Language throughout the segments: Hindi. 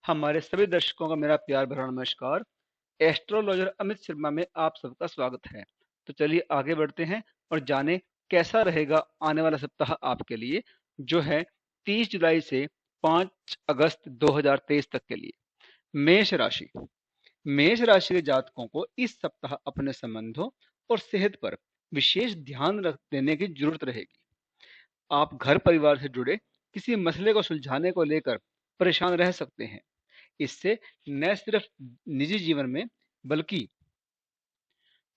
हमारे सभी दर्शकों का मेरा प्यार भरा नमस्कार। एस्ट्रोलॉजर अमित शर्मा में आप सबका स्वागत है। तो चलिए आगे बढ़ते हैं और जानें कैसा रहेगा आने वाला सप्ताह आपके लिए, जो है 30 जुलाई से 5 अगस्त 2023 तक के लिए। मेष राशि। मेष राशि के जातकों को इस सप्ताह अपने संबंधों और सेहत पर विशेष ध्यान रख देने की जरूरत रहेगी। आप घर परिवार से जुड़े किसी मसले को सुलझाने को लेकर परेशान रह सकते हैं। इससे न सिर्फ निजी जीवन में बल्कि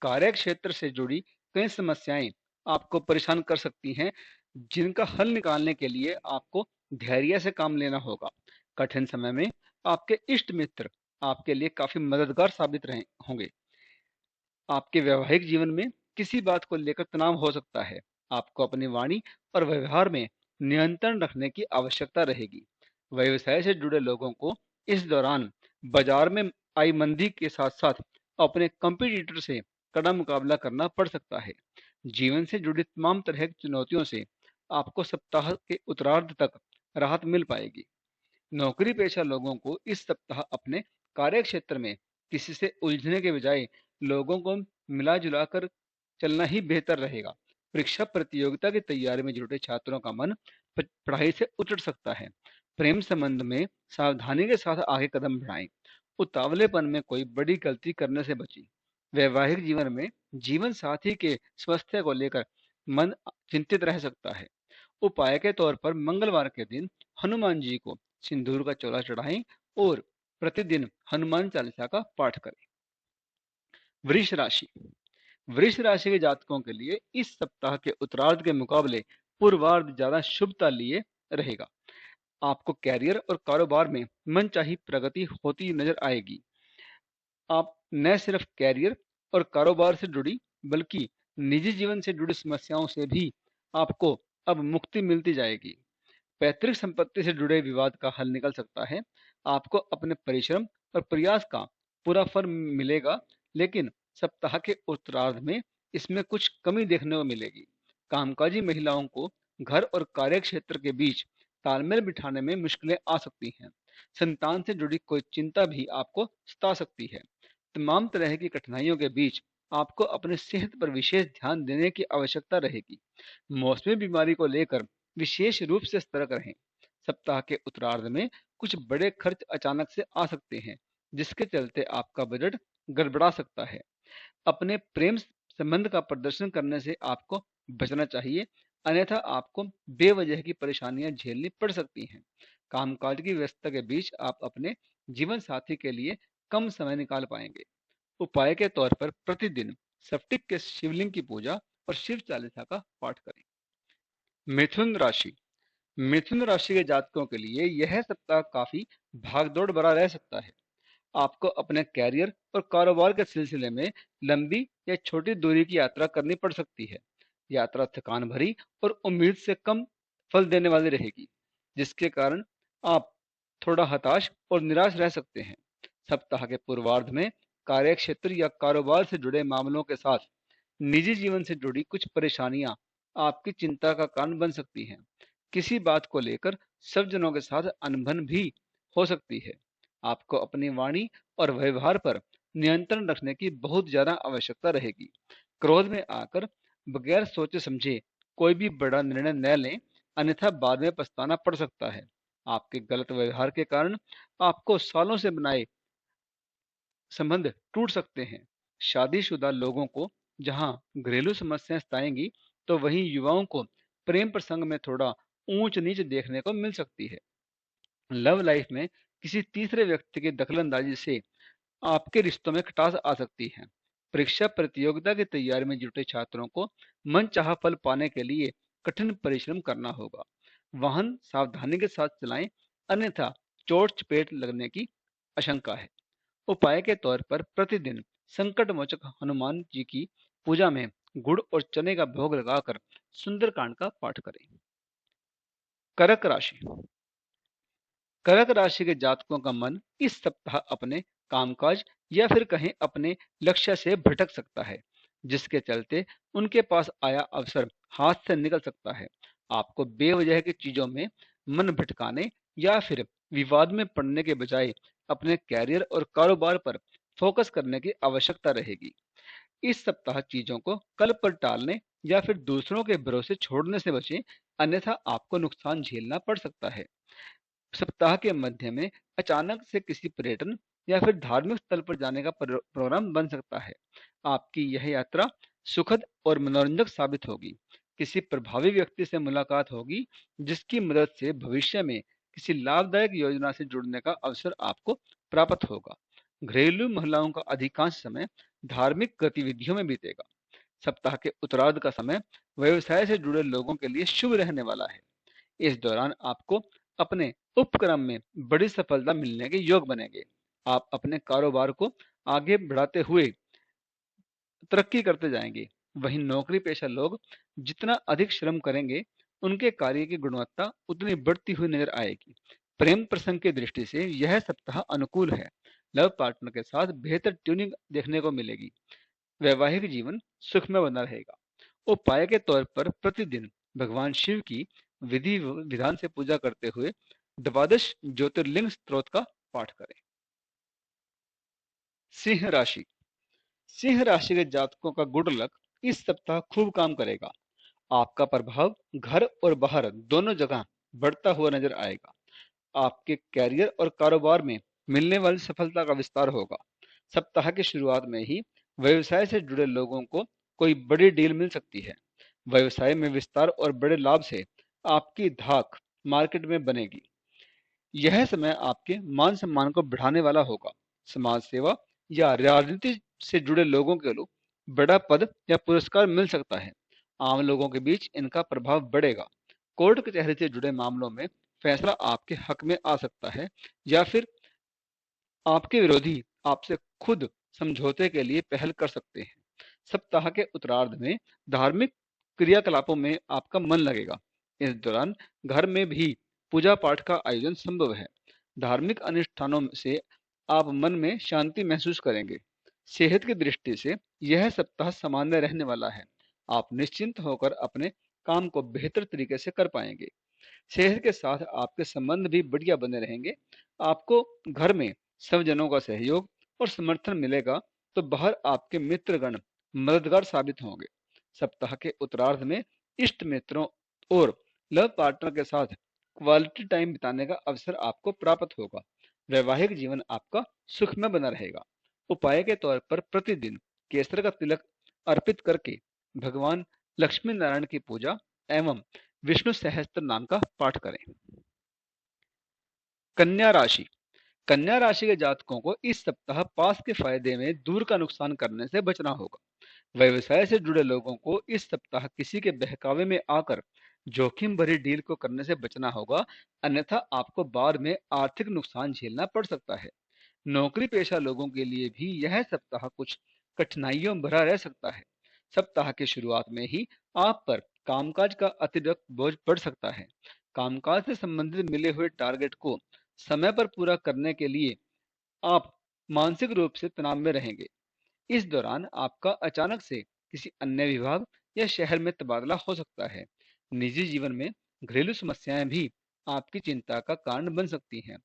कार्य क्षेत्र से जुड़ी कई समस्याएं आपको परेशान कर सकती हैं, जिनका हल निकालने के लिए आपको धैर्य से काम लेना होगा। कठिन समय में आपके इष्ट मित्र आपके लिए काफी मददगार साबित रहे होंगे। आपके वैवाहिक जीवन में किसी बात को लेकर तनाव हो सकता है। आपको अपनी वाणी और व्यवहार में नियंत्रण रखने की आवश्यकता रहेगी। व्यवसाय से जुड़े लोगों को इस दौरान बाजार में आई मंदी के साथ साथ अपने कंपटीटर से कड़ा मुकाबला करना पड़ सकता है। जीवन से जुड़ी तमाम तरह की चुनौतियों से आपको सप्ताह के उत्तरार्ध तक राहत मिल पाएगी। नौकरी पेशा लोगों को इस सप्ताह अपने कार्य क्षेत्र में किसी से उलझने के बजाय लोगों को मिला जुला कर चलना ही बेहतर रहेगा। परीक्षा प्रतियोगिता की तैयारी में जुटे छात्रों का मन पढ़ाई से उचट सकता है। प्रेम संबंध में सावधानी के साथ आगे कदम बढ़ाएं। उतावलेपन में कोई बड़ी गलती करने से बचें। वैवाहिक जीवन में जीवन साथी के स्वास्थ्य को लेकर मन चिंतित रह सकता है। उपाय के तौर पर मंगलवार के दिन हनुमान जी को सिंदूर का चोला चढ़ाएं और प्रतिदिन हनुमान चालीसा का पाठ करें। वृष राशि। वृष राशि के जातकों के लिए इस सप्ताह के उत्तरार्ध के मुकाबले पूर्वार्ध ज्यादा शुभता लिए रहेगा। आपको कैरियर और कारोबार में मनचाही प्रगति होती नजर आएगी। आप न सिर्फ कैरियर और कारोबार से जुड़ी बल्कि निजी जीवन से जुड़ी समस्याओं से भी आपको अब मुक्ति मिलती जाएगी। पैतृक संपत्ति से जुड़े विवाद का हल निकल सकता है। आपको अपने परिश्रम और प्रयास का पूरा फल मिलेगा, लेकिन सप्ताह के उत्तरार्ध में इसमें कुछ कमी देखने को मिलेगी। कामकाजी महिलाओं को घर और कार्य क्षेत्र के बीच तालमेल बिठाने में मुश्किलें आ सकती हैं। संतान से जुड़ी कोई चिंता भी आपको सता सकती है। तमाम तरह की कठिनाइयों के बीच आपको अपनी सेहत पर विशेष ध्यान देने की आवश्यकता रहेगी। मौसमी बीमारी को लेकर विशेष रूप से सतर्क रहें। सप्ताह के उत्तरार्ध में कुछ बड़े खर्च अचानक से आ सकते हैं, जिसके चलते आपका बजट गड़बड़ा सकता है। अपने प्रेम संबंध का प्रदर्शन करने से आपको बचना चाहिए, अन्यथा आपको बेवजह की परेशानियां झेलनी पड़ सकती हैं। कामकाज की व्यस्तता के बीच आप अपने जीवन साथी के लिए कम समय निकाल पाएंगे। उपाय के तौर पर प्रतिदिन स्फटिक के शिवलिंग की पूजा और शिव चालीसा का पाठ करें। मिथुन राशि। मिथुन राशि के जातकों के लिए यह सप्ताह काफी भागदौड़ भरा रह सकता है। आपको अपने कैरियर और कारोबार के सिलसिले में लंबी या छोटी दूरी की यात्रा करनी पड़ सकती है। यात्रा थकान भरी और उम्मीद से कम फल देने वाली रहेगी, जिसके कारण आप थोड़ा हताश और निराश रह सकते हैं। सप्ताह के पूर्वार्ध में कार्य क्षेत्र या कारोबार से जुड़े मामलों के साथ निजी जीवन से जुड़ी कुछ परेशानियां आपकी चिंता का कारण बन सकती हैं। किसी बात को लेकर सब जनों के साथ अनबन भी हो सकती है। आपको अपनी वाणी और व्यवहार पर नियंत्रण रखने की बहुत ज्यादा आवश्यकता रहेगी। क्रोध में आकर बगैर सोचे समझे कोई भी बड़ा निर्णय न लें, अन्यथा बाद में पछताना पड़ सकता है। आपके गलत व्यवहार के कारण आपको सालों से बनाए संबंध टूट सकते हैं। शादीशुदा लोगों को जहां घरेलू समस्याएं सताएंगी, तो वहीं युवाओं को प्रेम प्रसंग में थोड़ा ऊंच नीच देखने को मिल सकती है। लव लाइफ में किसी तीसरे व्यक्ति की दखलंदाजी से आपके रिश्तों में खटास आ सकती है। परीक्षा प्रतियोगिता की तैयारी में जुटे छात्रों को मनचाहा फल पाने के लिए कठिन परिश्रम करना होगा। वाहन सावधानी के साथ चलाएं, अन्यथा चोट चपेट लगने की आशंका है। उपाय के तौर पर प्रतिदिन संकट मोचक हनुमान जी की पूजा में गुड़ और चने का भोग लगाकर सुंदरकांड का पाठ करें। कर्क राशि। कर्क राशि के जातकों का मन इस सप्ताह अपने कामकाज या फिर कहें अपने लक्ष्य से भटक सकता है, जिसके चलते उनके पास आया अवसर हाथ से निकल सकता है। आपको बेवजह की चीजों में मन भटकाने या फिर विवाद में पड़ने के बजाय अपने कैरियर और कारोबार पर फोकस करने की आवश्यकता रहेगी। इस सप्ताह चीजों को कल पर टालने या फिर दूसरों के भरोसे छोड़ने से बचें, अन्यथा आपको नुकसान झेलना पड़ सकता है। सप्ताह के मध्य में अचानक से किसी पर्यटन या फिर धार्मिक स्थल पर जाने का प्रोग्राम बन सकता है। आपकी यह यात्रा सुखद और मनोरंजक साबित होगी। किसी प्रभावी व्यक्ति से मुलाकात होगी जिसकी मदद से भविष्य में किसी लाभदायक योजना से जुड़ने का अवसर आपको प्राप्त होगा। घरेलू महिलाओं का अधिकांश समय धार्मिक गतिविधियों में बीतेगा। सप्ताह के उत्तरार्ध का समय व्यवसाय से जुड़े लोगों के लिए शुभ रहने वाला है। इस दौरान आपको अपने उपक्रम में बड़ी सफलता मिलने के योग बनेंगे। आप अपने कारोबार को आगे बढ़ाते हुए तरक्की करते जाएंगे। वहीं नौकरी पेशा लोग जितना अधिक श्रम करेंगे, उनके कार्य की गुणवत्ता उतनी बढ़ती हुई नजर आएगी। प्रेम प्रसंग की दृष्टि से यह सप्ताह अनुकूल है। लव पार्टनर के साथ बेहतर ट्यूनिंग देखने को मिलेगी। वैवाहिक जीवन सुखमय बना रहेगा। उपाय के तौर पर प्रतिदिन भगवान शिव की विधि विधान से पूजा करते हुए द्वादश ज्योतिर्लिंग स्तोत्र का पाठ करें। सिंह राशि। सिंह राशि के जातकों का गुड लक इस सप्ताह खूब काम करेगा। आपका प्रभाव घर और बाहर दोनों जगह बढ़ता हुआ नजर आएगा। आपके कैरियर और कारोबार में मिलने वाली सफलता का विस्तार होगा। सप्ताह की शुरुआत में ही व्यवसाय से जुड़े लोगों को कोई बड़ी डील मिल सकती है। व्यवसाय में विस्तार और बड़े लाभ से आपकी धाक मार्केट में बनेगी। यह समय आपके मान सम्मान को बढ़ाने वाला होगा। समाज सेवा या राजनीति से जुड़े लोगों के लोग बड़ा पद या पुरस्कार मिल सकता है। आम लोगों के बीच इनका प्रभाव बढ़ेगा। कोर्ट कचहरी से जुड़े मामलों में फैसला आपके हक में आ सकता है, या फिर आपके विरोधी आपसे खुद समझौते के लिए पहल कर सकते हैं। सप्ताह के उत्तरार्ध में धार्मिक क्रियाकलापों में आपका मन लगेगा। इस दौरान घर में भी पूजा पाठ का आयोजन संभव है। धार्मिक अनुष्ठानों से आप मन में शांति महसूस करेंगे। सेहत की दृष्टि से यह सप्ताह सामान्य रहने वाला है। आप निश्चिंत होकर अपने काम को बेहतर तरीके से कर पाएंगे। सेहत के साथ आपके संबंध भी बढ़िया बने रहेंगे। आपको घर में सब जनों का सहयोग और समर्थन मिलेगा, तो बाहर आपके मित्रगण मददगार साबित होंगे। सप्ताह के उत्तरार्ध में इष्ट मित्रों और लव पार्टनर के साथ क्वालिटी टाइम बिताने का अवसर आपको प्राप्त होगा। वैवाहिक जीवन आपका सुखमय बना रहेगा। उपाय के तौर पर प्रतिदिन केसर का तिलक अर्पित करके भगवान लक्ष्मी नारायण की पूजा एवं विष्णु सहस्त्र नाम का पाठ करें। कन्या राशि। कन्या राशि के जातकों को इस सप्ताह पास के फायदे में दूर का नुकसान करने से बचना होगा। व्यवसाय से जुड़े लोगों को इस सप्ताह किसी के बहकावे में आकर जोखिम भरी डील को करने से बचना होगा, अन्यथा आपको बाद में आर्थिक नुकसान झेलना पड़ सकता है। नौकरी पेशा लोगों के लिए भी यह सप्ताह कुछ कठिनाइयों भरा रह सकता है। सप्ताह की शुरुआत में ही आप पर कामकाज का अतिरिक्त बोझ पड़ सकता है। कामकाज से संबंधित मिले हुए टारगेट को समय पर पूरा करने के लिए आप मानसिक रूप से तनाव में रहेंगे। इस दौरान आपका अचानक से किसी अन्य विभाग या शहर में तबादला हो सकता है। निजी जीवन में घरेलू समस्याएं भी आपकी चिंता का कारण बन सकती हैं।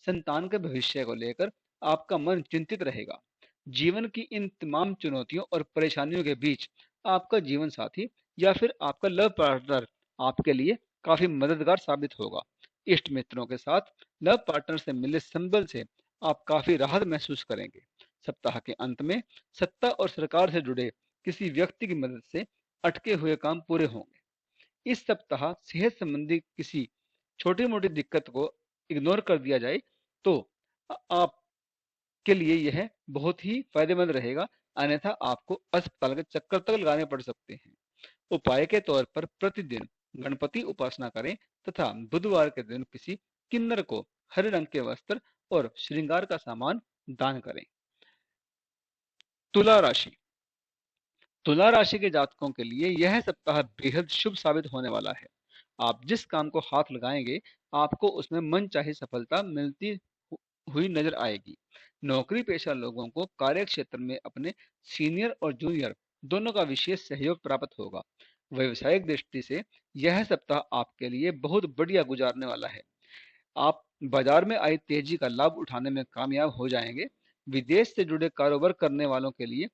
संतान के भविष्य को लेकर आपका मन चिंतित रहेगा। जीवन की इन तमाम चुनौतियों और परेशानियों के बीच आपका जीवन साथी या फिर आपका लव पार्टनर आपके लिए काफी मददगार साबित होगा। इष्ट मित्रों के साथ लव पार्टनर से मिले संबल से आप काफी राहत महसूस करेंगे। सप्ताह के अंत में सत्ता और सरकार से जुड़े किसी व्यक्ति की मदद से अटके हुए काम पूरे होंगे। इस सप्ताह सेहत संबंधी किसी छोटी मोटी दिक्कत को इग्नोर कर दिया जाए तो आपके लिए यह बहुत ही फायदेमंद रहेगा, अन्यथा आपको अस्पताल के चक्कर तक लगाने पड़ सकते हैं। उपाय के तौर पर प्रतिदिन गणपति उपासना करें तथा बुधवार के दिन किसी किन्नर को हरे रंग के वस्त्र और श्रृंगार का सामान दान करें। तुला राशि। तुला राशि के जातकों के लिए यह सप्ताह बेहद शुभ साबित होने वाला है। आप जिस काम को हाथ लगाएंगे, आपको उसमें मनचाही सफलता मिलती हुई नजर आएगी। नौकरी पेशा लोगों को कार्य क्षेत्र में अपने सीनियर और जूनियर दोनों का विशेष सहयोग प्राप्त होगा। व्यावसायिक दृष्टि से यह सप्ताह आपके लिए बहुत बढ़िया गुजारने वाला है। आप बाजार में आई तेजी का लाभ उठाने में कामयाब हो जाएंगे। विदेश से जुड़े कारोबार करने वालों के लिए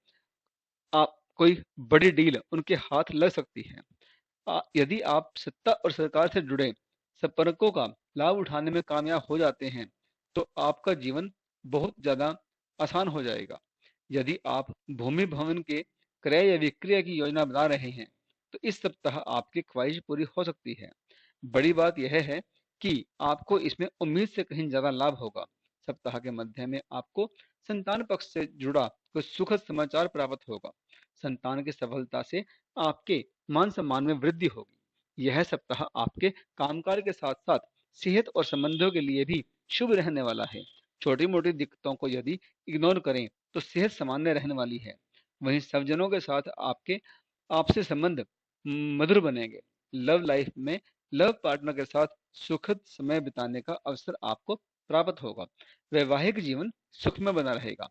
आप कोई बड़ी डील उनके हाथ लग सकती है। यदि आप सत्ता और सरकार से जुड़े संपर्कों का लाभ उठाने में कामयाब हो जाते हैं, तो आपका जीवन बहुत ज्यादा आसान हो जाएगा। यदि आप भूमि भवन के क्रय या विक्रय की योजना बना रहे हैं, तो इस सप्ताह आपकी ख्वाहिश पूरी हो सकती है। बड़ी बात यह है कि आपको इसमें उम्मीद से कहीं ज्यादा लाभ होगा। सप्ताह के मध्य में आपको संतान पक्ष से जुड़ा कोई सुखद समाचार प्राप्त होगा। संतान की सफलता से आपके मान सम्मान में वृद्धि होगी। यह सप्ताह आपके कामकाज के साथ साथ सेहत और संबंधों के लिए भी शुभ रहने वाला है। छोटी मोटी दिक्कतों को यदि इग्नोर करें तो सेहत सामान्य रहने वाली है। वहीं स्वजनों के साथ आपके आपसे संबंध मधुर बनेंगे। लव लाइफ में लव पार्टनर के साथ सुखद समय बिताने का अवसर आपको प्राप्त होगा। वैवाहिक जीवन सुखमय बना रहेगा।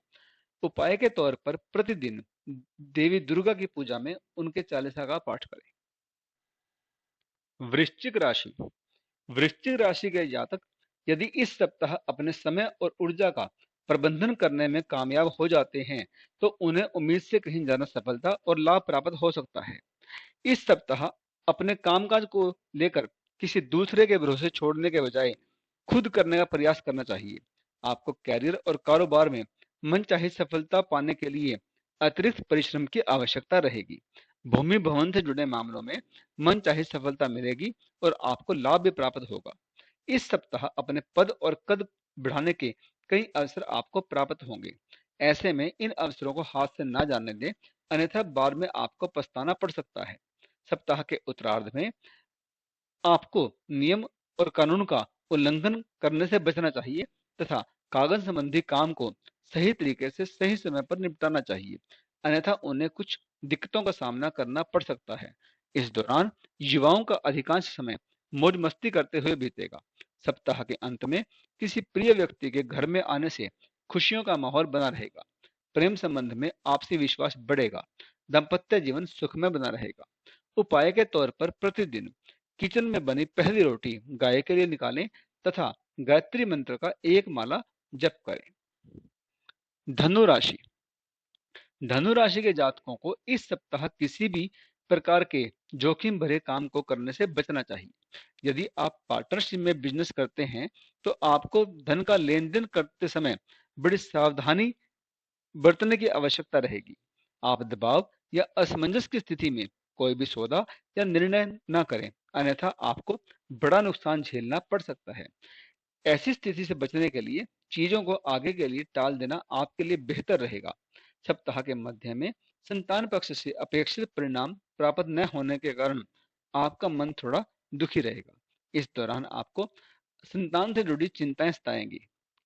उपाय के तौर पर प्रतिदिन देवी दुर्गा की पूजा में उनके चालीसा का पाठ करें। वृश्चिक राशि। वृश्चिक राशि के जातक यदि इस सप्ताह अपने समय और ऊर्जा का प्रबंधन करने में कामयाब हो जाते हैं, तो उन्हें उम्मीद से कहीं ज्यादा सफलता और लाभ प्राप्त हो सकता है। इस सप्ताह अपने कामकाज को लेकर किसी दूसरे के भरोसे छोड़ने के बजाय खुद करने का प्रयास करना चाहिए। आपको कैरियर और कारोबार में मनचाही सफलता पाने के लिए अतिरिक्त परिश्रम की आवश्यकता रहेगी। भूमि भवन से जुड़े मामलों में मनचाही सफलता मिलेगी और आपको लाभ भी प्राप्त होगा। इस सप्ताह अपने पद और कद बढ़ाने के कई अवसर आपको प्राप्त होंगे। ऐसे में इन अवसरों को हाथ से ना जाने दें, अन्यथा बाद में आपको पछताना पड़ सकता है। सप्ताह के उत्तरार्ध में आपको नियम और कानून का उल्लंघन करने से बचना चाहिए तथा कागज संबंधी काम को सही तरीके से सही समय पर निपटाना चाहिए, अन्यथा उन्हें कुछ दिक्कतों का सामना करना पड़ सकता है। इस दौरान युवाओं का अधिकांश समय मौज मस्ती करते हुए बीतेगा। सप्ताह के अंत में किसी प्रिय व्यक्ति के घर में आने से खुशियों का माहौल बना रहेगा। प्रेम संबंध में आपसी विश्वास बढ़ेगा। दाम्पत्य जीवन सुखमय बना रहेगा। उपाय के तौर पर प्रतिदिन किचन में बनी पहली रोटी गाय के लिए निकालें तथा गायत्री मंत्र का एक माला जप करें। धनु राशि। धनु राशि के जातकों को इस सप्ताह किसी भी प्रकार के जोखिम भरे काम को करने से बचना चाहिए। यदि आप पार्टनरशिप में बिजनेस करते हैं, तो आपको धन का लेन देन करते समय बड़ी सावधानी बरतने की आवश्यकता रहेगी। आप दबाव या असमंजस की स्थिति में कोई भी सौदा या निर्णय न करें, अन्यथा आपको बड़ा नुकसान झेलना पड़ सकता है। ऐसी स्थिति से बचने के लिए चीजों को आगे के लिए टाल देना आपके लिए बेहतर रहेगा। सप्ताह के मध्य में संतान पक्ष से अपेक्षित परिणाम प्राप्त न होने के कारण आपका मन थोड़ा दुखी रहेगा। इस दौरान आपको संतान से जुड़ी चिंताएं सताएंगी।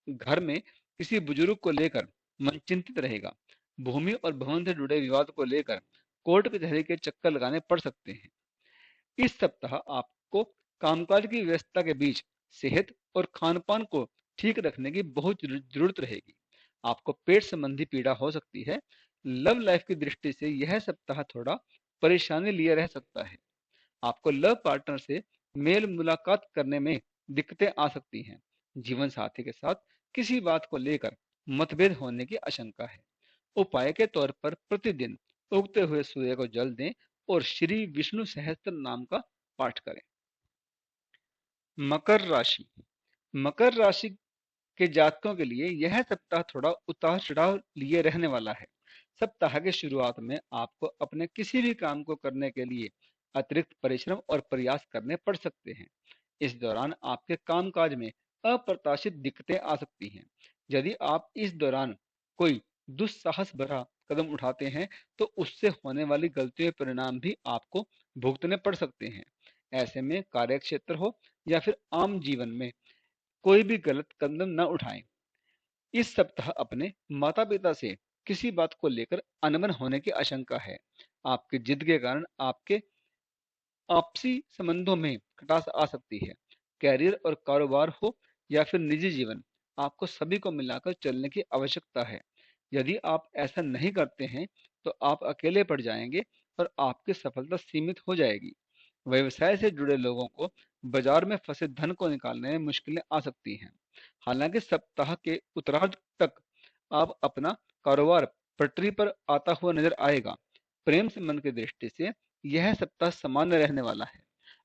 घर में किसी बुजुर्ग को लेकर मन चिंतित रहेगा। भूमि और भवन से जुड़े विवाद को लेकर कोर्ट कचहरी के चक्कर लगाने पड़ सकते हैं। इस सप्ताह आपको कामकाज की व्यस्तता के बीच सेहत और खान पान को ठीक रखने की बहुत जरूरत रहेगी। आपको पेट संबंधी पीड़ा हो सकती है। लव लाइफ की दृष्टि से यह सप्ताह थोड़ा परेशानी लिए रह सकता है। आपको लव पार्टनर से मेल मुलाकात करने में दिक्कतें आ सकती हैं। जीवन साथी के साथ किसी बात को लेकर मतभेद होने की आशंका है। उपाय के तौर पर प्रतिदिन उगते हुए सूर्य को जल दें और श्री विष्णु सहस्त्र नाम का पाठ करें। मकर राशि। मकर राशि के जातकों के लिए यह सप्ताह थोड़ा उतार चढ़ाव लिए रहने वाला है। सप्ताह के शुरुआत में आपको अपने किसी भी काम को करने के लिए अतिरिक्त परिश्रम और प्रयास करने पड़ सकते हैं। इस दौरान आपके कामकाज में अप्रत्याशित दिक्कतें आ सकती हैं। यदि आप इस दौरान कोई दुस्साहस भरा कदम उठाते हैं, तो उससे होने वाली गलतियों के परिणाम भी आपको भुगतने पड़ सकते हैं। ऐसे में कार्य क्षेत्र हो या फिर आम जीवन में कोई भी गलत कदम न उठाएं। इस सप्ताह अपने माता पिता से किसी बात को लेकर अनबन होने की आशंका है। आपकी जिद के कारण आपके आपसी संबंधों में खटास आ सकती है। कैरियर और कारोबार हो या फिर निजी जीवन, आपको सभी को मिलाकर चलने की आवश्यकता है। यदि आप ऐसा नहीं करते हैं, तो आप अकेले पड़ जाएंगे और आपकी सफलता सीमित हो जाएगी। व्यवसाय से जुड़े लोगों को बाजार में फंसे धन को निकालने में मुश्किलें आ सकती हैं। हालांकि सप्ताह के उत्तरार्ध तक आप अपना कारोबार पटरी पर आता हुआ नजर आएगा। प्रेम संबंध की दृष्टि से यह सप्ताह सामान्य रहने वाला है।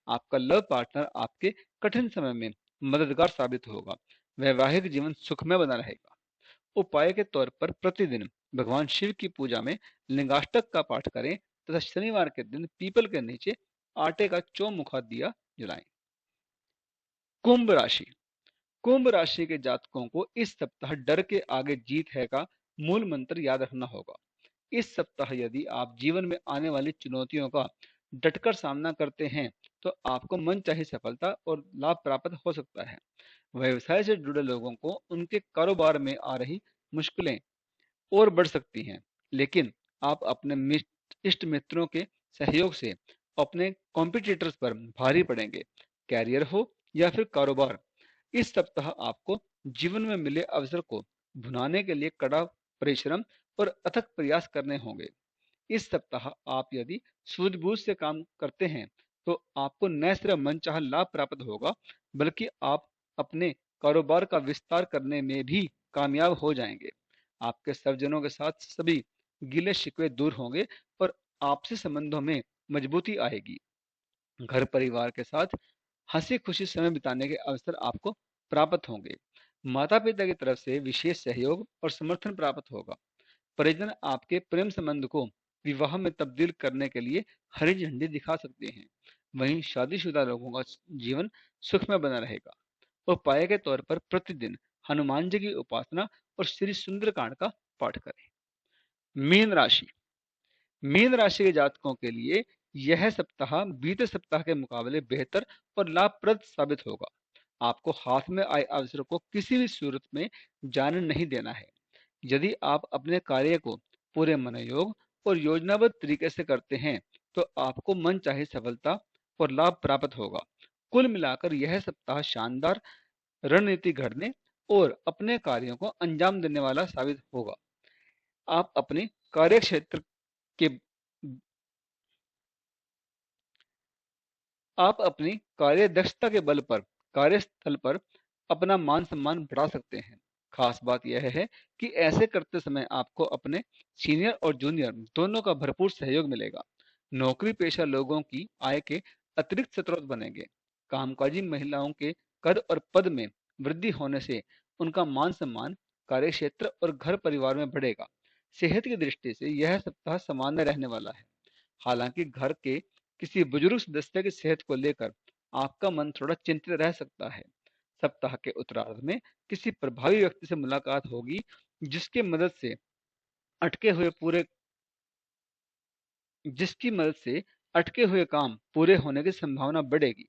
आपका लव पार्टनर आपके कठिन समय में मददगार साबित होगा। वैवाहिक जीवन सुखमय बना रहेगा। उपाय के तौर पर प्रतिदिन भगवान शिव की पूजा में लिंगाष्टक का पाठ करें तथा शनिवार के दिन पीपल के नीचे आटे का चौमुखा दिया जलाएं। कुंभ राशि। कुंभ राशि के जातकों को इस सप्ताह डर के आगे जीत है का मूल मंत्र याद रखना होगा। इस सप्ताह यदि आप जीवन में आने वाली चुनौतियों का डटकर सामना करते हैं तो आपको मनचाही सफलता और लाभ प्राप्त हो सकता है। व्यवसाय से जुड़े लोगों को उनके कारोबार में आ रही मुश्किलें और बढ़ सकती हैं, लेकिन आप अपने इष्ट मित्रों के सहयोग से अपने कॉम्पिटिटर्स पर भारी पड़ेंगे। कैरियर हो या फिर कारोबार, इस सप्ताह आपको जीवन में मिले अवसर को भुनाने के लिए कड़ा परिश्रम और अथक प्रयास करने होंगे। इस सप्ताह आप यदि सूझबूझ से काम करते हैं तो आपको न सिर्फ मनचाहा लाभ प्राप्त होगा, बल्कि आप अपने कारोबार का विस्तार करने में भी कामयाब हो जाएंगे। आपके स्वजनों के साथ सभी गिले शिकवे दूर होंगे और आपसी संबंधों में मजबूती आएगी। घर परिवार के साथ हंसी खुशी समय बिताने के अवसर आपको प्राप्त होंगे। माता पिता की तरफ से विशेष सहयोग और समर्थन प्राप्त होगा। परिजन आपके प्रेम संबंध को विवाह में तब्दील करने के लिए हरी झंडी दिखा सकते हैं। वहीं शादीशुदा लोगों का जीवन सुखमय बना रहेगा। उपाय के तौर पर प्रतिदिन हनुमान जी की उपासना और श्री सुंदरकांड का पाठ करें। मीन राशि। मीन राशि के जातकों के लिए यह सप्ताह बीते सप्ताह के मुकाबले बेहतर और लाभप्रद साबित होगा। आपको हाथ में आए अवसर को किसी भी सूरत में जाने नहीं देना है। यदि आप अपने कार्य को पूरे मनोयोग और योजनाबद्ध तरीके से करते हैं तो आपको मनचाही सफलता और लाभ प्राप्त होगा। कुल मिलाकर यह सप्ताह शानदार रणनीति घड़ने और अपने कार्यों को अंजाम देने वाला साबित होगा। आप अपने कार्य क्षेत्र के आप अपनी कार्य दक्षता के बल पर कार्यस्थल पर अपना मान सम्मान बढ़ा सकते हैं। खास बात यह है कि ऐसे करते समय आपको अपने सीनियर और जूनियर दोनों का भरपूर सहयोग मिलेगा। नौकरी पेशा लोगों की आय के अतिरिक्त स्रोत बनेंगे। कामकाजी महिलाओं के कद और पद में वृद्धि होने से उनका मान सम्मान कार्य क्षेत्र और घर परिवार में बढ़ेगा। सेहत की दृष्टि से यह सप्ताह सामान्य रहने वाला है। हालांकि घर के किसी बुजुर्ग सदस्य की सेहत को लेकर आपका मन थोड़ा चिंतित रह सकता है। सप्ताह के उत्तरार्ध में किसी प्रभावी व्यक्ति से मुलाकात होगी जिसकी मदद से अटके हुए पूरे जिसकी मदद से अटके हुए काम पूरे होने की संभावना बढ़ेगी।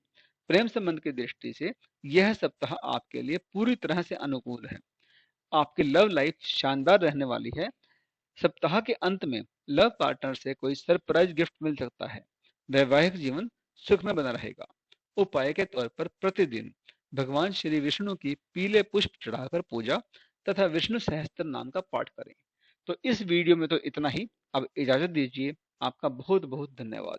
प्रेम संबंध की दृष्टि से यह सप्ताह आपके लिए पूरी तरह से अनुकूल है। आपकी लव लाइफ शानदार रहने वाली है। सप्ताह के अंत में लव पार्टनर से कोई सरप्राइज गिफ्ट मिल सकता है। वैवाहिक जीवन सुखमय बना रहेगा। उपाय के तौर पर प्रतिदिन भगवान श्री विष्णु की पीले पुष्प चढ़ाकर पूजा तथा विष्णु सहस्त्र नाम का पाठ करें। तो इस वीडियो में तो इतना ही। अब इजाजत दीजिए। आपका बहुत बहुत धन्यवाद।